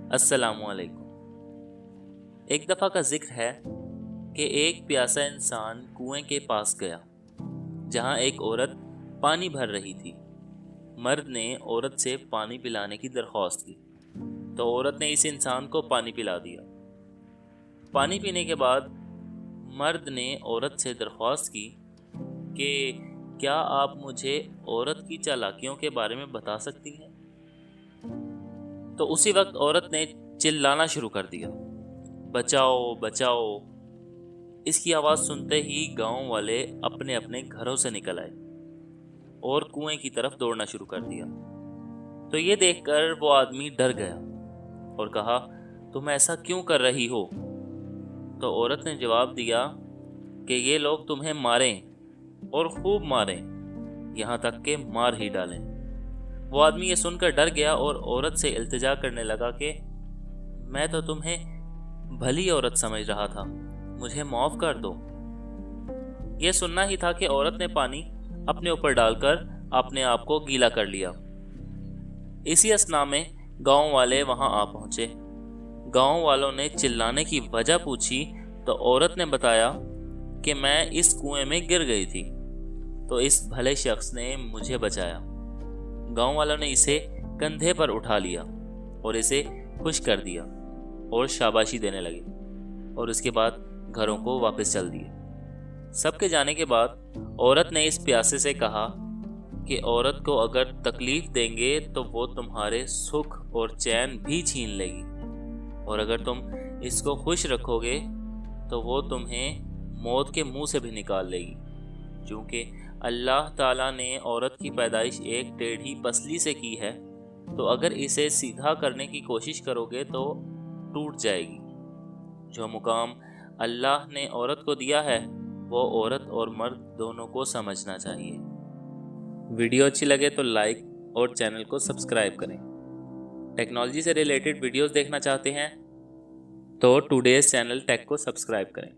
अस्सलामु अलैकुम। एक दफ़ा का जिक्र है कि एक प्यासा इंसान कुएं के पास गया जहां एक औरत पानी भर रही थी। मर्द ने औरत से पानी पिलाने की दरख्वास्त की तो औरत ने इस इंसान को पानी पिला दिया। पानी पीने के बाद मर्द ने औरत से दरख्वास्त की कि क्या आप मुझे औरत की चालाकियों के बारे में बता सकती हैं। तो उसी वक्त औरत ने चिल्लाना शुरू कर दिया, बचाओ बचाओ। इसकी आवाज़ सुनते ही गांव वाले अपने अपने घरों से निकल आए और कुएं की तरफ दौड़ना शुरू कर दिया। तो ये देखकर वो आदमी डर गया और कहा, तुम ऐसा क्यों कर रही हो। तो औरत ने जवाब दिया कि ये लोग तुम्हें मारें और खूब मारें, यहाँ तक कि मार ही डालें। वो आदमी ये सुनकर डर गया और औरत से इल्तिजा करने लगा कि मैं तो तुम्हें भली औरत समझ रहा था, मुझे माफ कर दो। ये सुनना ही था कि औरत ने पानी अपने ऊपर डालकर अपने आप को गीला कर लिया। इसी असना में गांव वाले वहां आ पहुंचे। गांव वालों ने चिल्लाने की वजह पूछी तो औरत ने बताया कि मैं इस कुएं में गिर गई थी तो इस भले शख्स ने मुझे बचाया। गांव वालों ने इसे कंधे पर उठा लिया और इसे खुश कर दिया और शाबाशी देने लगे और उसके बाद घरों को वापस चल दिए। सबके जाने के बाद औरत ने इस प्यासे से कहा कि औरत को अगर तकलीफ देंगे तो वो तुम्हारे सुख और चैन भी छीन लेगी, और अगर तुम इसको खुश रखोगे तो वो तुम्हें मौत के मुंह से भी निकाल लेगी। क्योंकि अल्लाह ताला ने औरत की पैदाइश एक टेढ़ी पसली से की है, तो अगर इसे सीधा करने की कोशिश करोगे तो टूट जाएगी। जो मुकाम अल्लाह ने औरत को दिया है वो औरत और मर्द दोनों को समझना चाहिए। वीडियो अच्छी लगे तो लाइक और चैनल को सब्सक्राइब करें। टेक्नोलॉजी से रिलेटेड वीडियोस देखना चाहते हैं तो टुडेज चैनल टेक को सब्सक्राइब करें।